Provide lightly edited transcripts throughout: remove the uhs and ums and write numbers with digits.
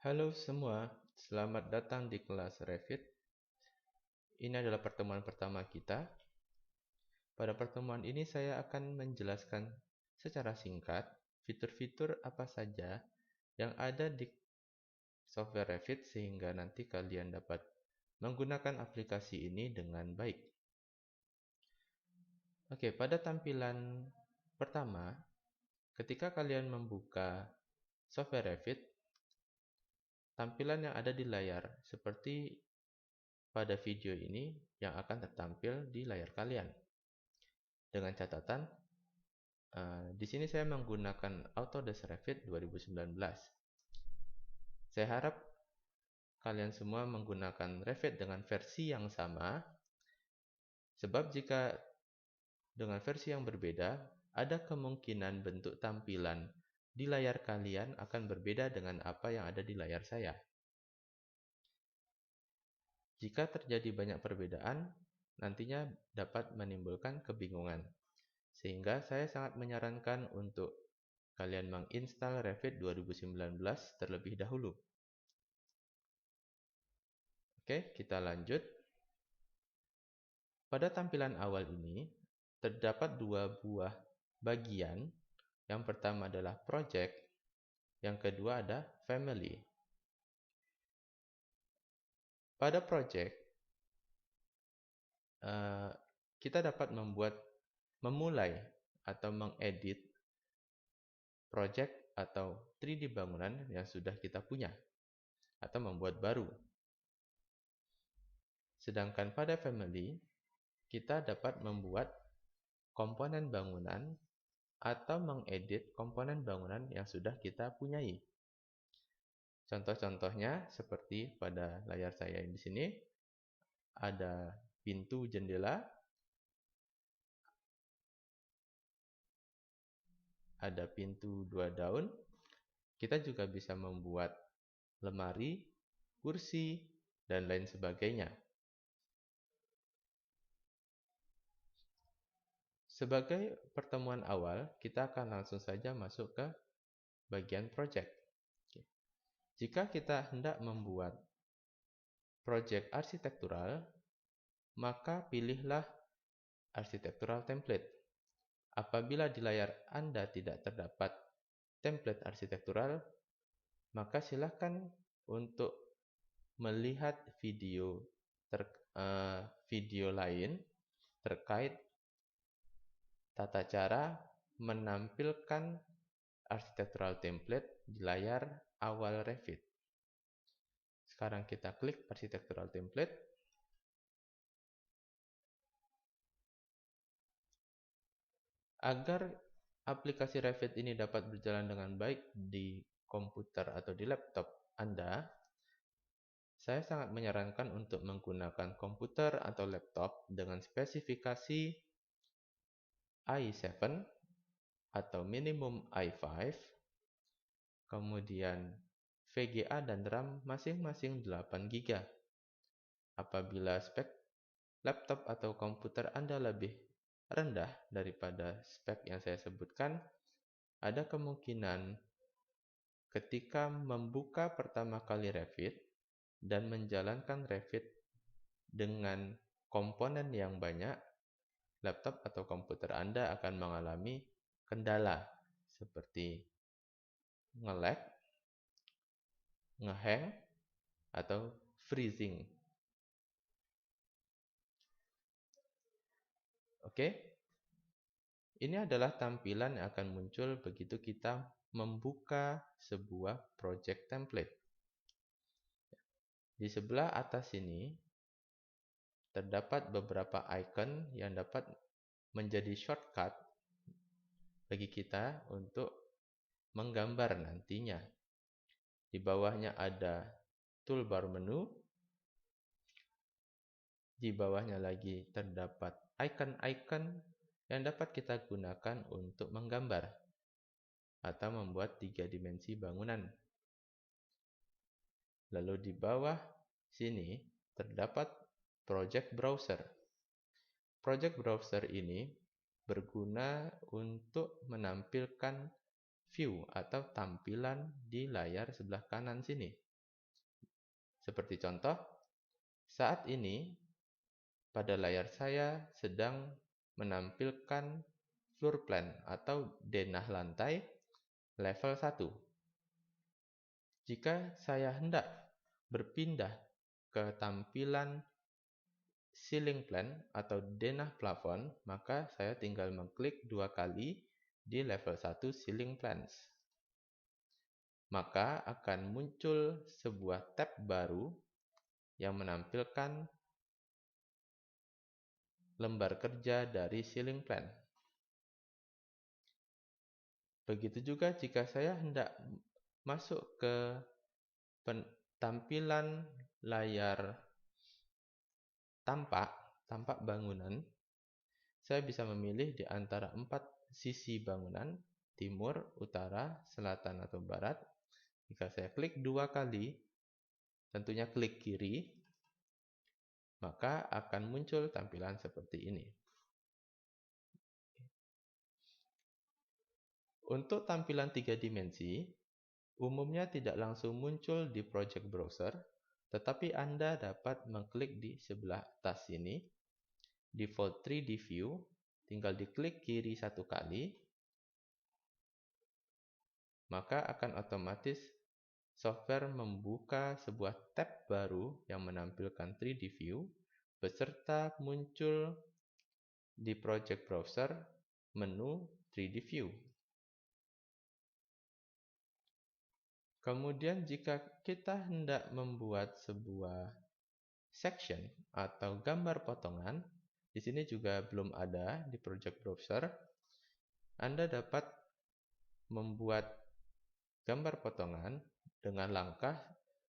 Halo semua, selamat datang di kelas Revit. Ini adalah pertemuan pertama kita. Pada pertemuan ini saya akan menjelaskan secara singkat fitur-fitur apa saja yang ada di software Revit sehingga nanti kalian dapat menggunakan aplikasi ini dengan baik. Oke, pada tampilan pertama, ketika kalian membuka software Revit, tampilan yang ada di layar seperti pada video ini yang akan tertampil di layar kalian. Dengan catatan, di sini saya menggunakan Autodesk Revit 2019. Saya harap kalian semua menggunakan Revit dengan versi yang sama, sebab jika dengan versi yang berbeda, ada kemungkinan bentuk tampilan di layar kalian akan berbeda dengan apa yang ada di layar saya. Jika terjadi banyak perbedaan, nantinya dapat menimbulkan kebingungan. Sehingga saya sangat menyarankan untuk kalian menginstal Revit 2019 terlebih dahulu. Oke, kita lanjut. Pada tampilan awal ini, terdapat dua buah bagian. Yang pertama adalah Project, yang kedua ada Family. Pada Project, kita dapat memulai atau mengedit project atau 3D bangunan yang sudah kita punya atau membuat baru. Sedangkan pada Family, kita dapat membuat komponen bangunan atau mengedit komponen bangunan yang sudah kita punyai. Contoh-contohnya seperti pada layar saya di sini, ada pintu jendela, ada pintu 2 daun. Kita juga bisa membuat lemari, kursi, dan lain sebagainya. Sebagai pertemuan awal, kita akan langsung saja masuk ke bagian project. Jika kita hendak membuat project arsitektural, maka pilihlah arsitektural template. Apabila di layar Anda tidak terdapat template arsitektural, maka silakan untuk melihat video lain terkait tata cara menampilkan arsitektural template di layar awal Revit. Sekarang kita klik arsitektural template. Agar aplikasi Revit ini dapat berjalan dengan baik di komputer atau di laptop Anda, saya sangat menyarankan untuk menggunakan komputer atau laptop dengan spesifikasi i7 atau minimum i5, kemudian VGA dan RAM masing-masing 8 GB. Apabila spek laptop atau komputer Anda lebih rendah daripada spek yang saya sebutkan, ada kemungkinan ketika membuka pertama kali Revit dan menjalankan Revit dengan komponen yang banyak, laptop atau komputer Anda akan mengalami kendala seperti nge-lag, nge-hang, atau freezing. Oke, ini adalah tampilan yang akan muncul begitu kita membuka sebuah project template. Di sebelah atas ini terdapat beberapa icon yang dapat menjadi shortcut bagi kita untuk menggambar nantinya. Di bawahnya ada toolbar menu. Di bawahnya lagi terdapat icon-icon yang dapat kita gunakan untuk menggambar atau membuat 3 dimensi bangunan. Lalu di bawah sini terdapat project browser. Project browser ini berguna untuk menampilkan view atau tampilan di layar sebelah kanan sini. Seperti contoh, saat ini pada layar saya sedang menampilkan floor plan atau denah lantai level 1. Jika saya hendak berpindah ke tampilan ceiling plan atau denah plafon, maka saya tinggal mengklik 2 kali di level 1 ceiling plans. Maka akan muncul sebuah tab baru yang menampilkan lembar kerja dari ceiling plan. Begitu juga jika saya hendak masuk ke tampilan layar tampak bangunan, saya bisa memilih di antara 4 sisi bangunan, timur, utara, selatan, atau barat. Jika saya klik 2 kali, tentunya klik kiri, maka akan muncul tampilan seperti ini. Untuk tampilan 3 dimensi, umumnya tidak langsung muncul di Project Browser, tetapi Anda dapat mengklik di sebelah atas sini, Default 3D View, tinggal diklik kiri 1 kali, maka akan otomatis software membuka sebuah tab baru yang menampilkan 3D View, beserta muncul di Project Browser menu 3D View. Kemudian jika kita hendak membuat sebuah section atau gambar potongan, di sini juga belum ada di Project Browser, Anda dapat membuat gambar potongan dengan langkah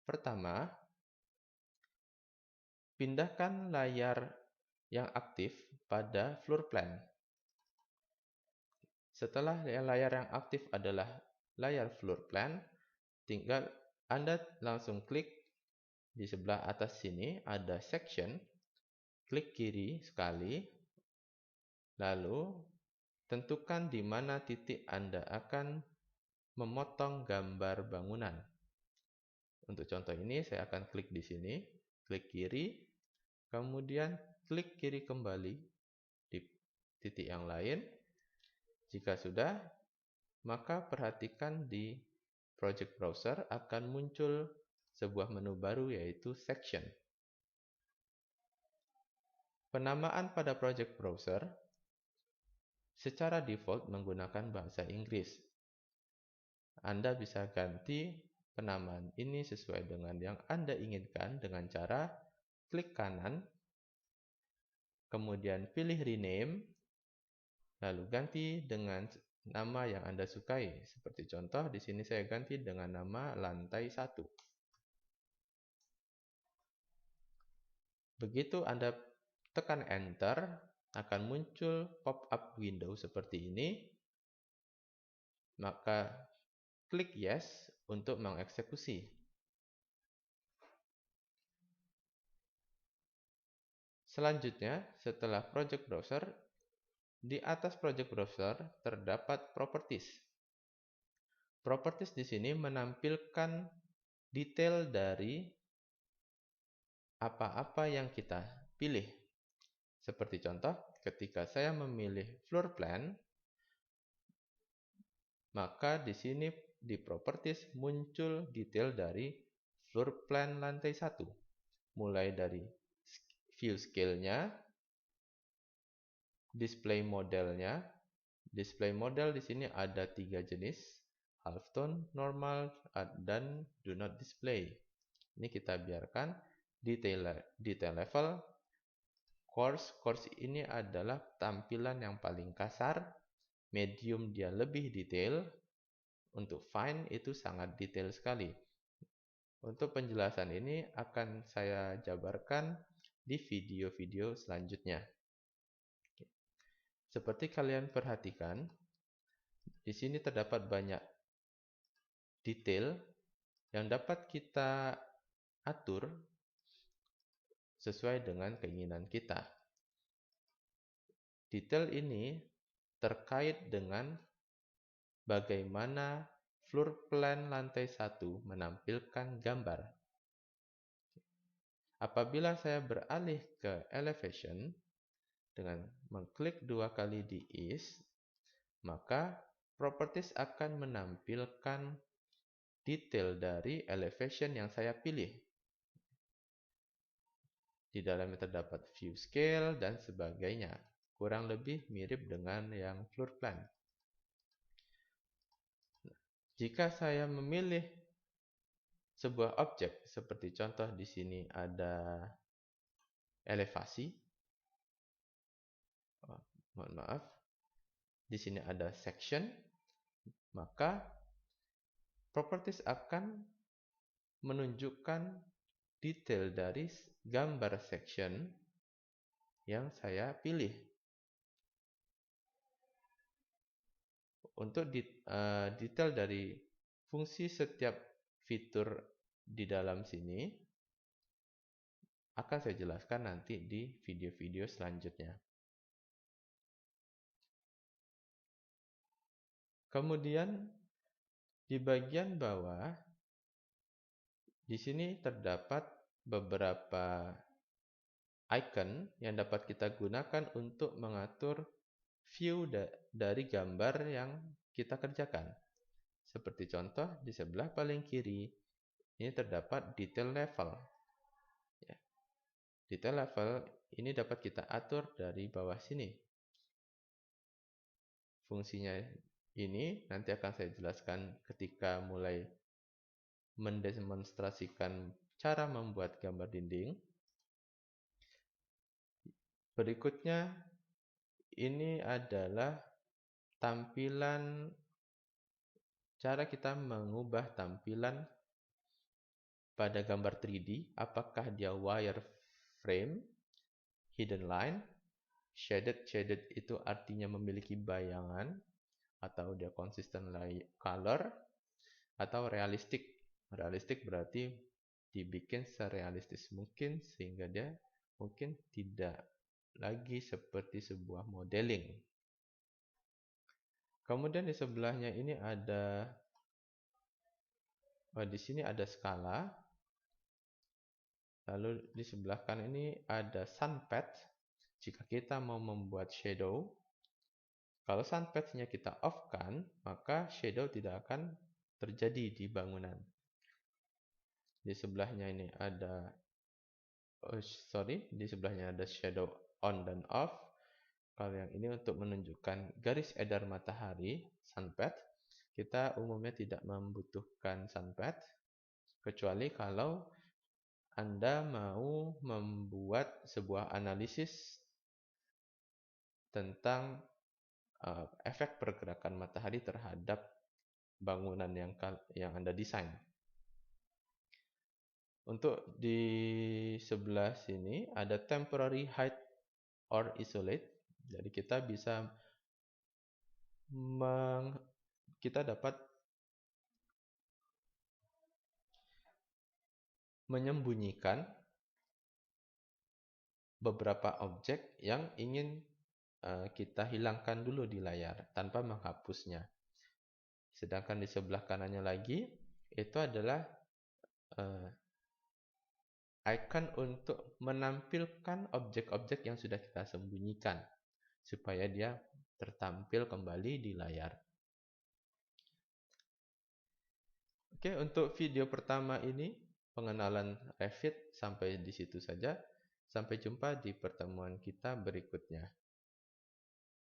pertama, pindahkan layar yang aktif pada floor plan. Setelah layar yang aktif adalah layar floor plan, tinggal Anda langsung klik di sebelah atas sini ada section, klik kiri sekali, lalu tentukan di mana titik Anda akan memotong gambar bangunan. Untuk contoh ini saya akan klik di sini, klik kiri, kemudian klik kiri kembali di titik yang lain. Jika sudah, maka perhatikan di Project Browser akan muncul sebuah menu baru yaitu Section. Penamaan pada Project Browser secara default menggunakan bahasa Inggris. Anda bisa ganti penamaan ini sesuai dengan yang Anda inginkan dengan cara klik kanan, kemudian pilih rename, lalu ganti dengan nama yang Anda sukai. Seperti contoh, di sini saya ganti dengan nama lantai 1. Begitu Anda tekan Enter, akan muncul pop-up window seperti ini. Maka klik Yes untuk mengeksekusi. Selanjutnya, setelah Project Browser, di atas Project Browser terdapat Properties. Properties di sini menampilkan detail dari apa-apa yang kita pilih. Seperti contoh, ketika saya memilih floor plan, maka di sini di Properties muncul detail dari floor plan lantai 1. Mulai dari view scale-nya, display modelnya. Display model di sini ada 3 jenis, halftone, normal, dan do not display. Ini kita biarkan. Detail level, coarse ini adalah tampilan yang paling kasar, medium dia lebih detail, untuk fine itu sangat detail sekali. Untuk penjelasan ini akan saya jabarkan di video-video selanjutnya. Seperti kalian perhatikan, di sini terdapat banyak detail yang dapat kita atur sesuai dengan keinginan kita. Detail ini terkait dengan bagaimana floor plan lantai 1 menampilkan gambar. Apabila saya beralih ke elevation dengan mengklik 2 kali di ease, maka properties akan menampilkan detail dari elevation yang saya pilih. Di dalamnya terdapat view scale dan sebagainya. Kurang lebih mirip dengan yang floor plan. Jika saya memilih sebuah objek, seperti contoh di sini ada elevasi. Mohon maaf. Di sini ada section. Maka properties akan menunjukkan detail dari gambar section yang saya pilih. Untuk detail dari fungsi setiap fitur di dalam sini akan saya jelaskan nanti di video-video selanjutnya. Kemudian di bagian bawah di sini terdapat beberapa icon yang dapat kita gunakan untuk mengatur view dari gambar yang kita kerjakan. Seperti contoh di sebelah paling kiri, ini terdapat detail level. Ya. Detail level ini dapat kita atur dari bawah sini. Fungsinya ini nanti akan saya jelaskan ketika mulai mendemonstrasikan cara membuat gambar dinding. Berikutnya, ini adalah tampilan, cara kita mengubah tampilan pada gambar 3D, apakah dia wireframe, hidden line, shaded itu artinya memiliki bayangan, atau dia consistent color, atau realistic. Realistic berarti dibikin serealistis mungkin sehingga dia mungkin tidak lagi seperti sebuah modeling. Kemudian di sebelahnya ini ada, di sini ada skala. Lalu di sebelah kanan ini ada sun path. Jika kita mau membuat shadow, kalau sun path-nya kita off-kan, maka shadow tidak akan terjadi di bangunan. Di sebelahnya ini ada, di sebelahnya ada shadow on dan off. Kalau yang ini untuk menunjukkan garis edar matahari, sun path, kita umumnya tidak membutuhkan sun path, kecuali kalau Anda mau membuat sebuah analisis tentang efek pergerakan matahari terhadap bangunan yang Anda desain. Untuk di sebelah sini ada temporary hide or isolate. Jadi kita bisa kita dapat menyembunyikan beberapa objek yang ingin kita hilangkan dulu di layar tanpa menghapusnya. Sedangkan di sebelah kanannya lagi itu adalah icon untuk menampilkan objek-objek yang sudah kita sembunyikan supaya dia tertampil kembali di layar. Oke, untuk video pertama ini pengenalan Revit sampai di situ saja. Sampai jumpa di pertemuan kita berikutnya.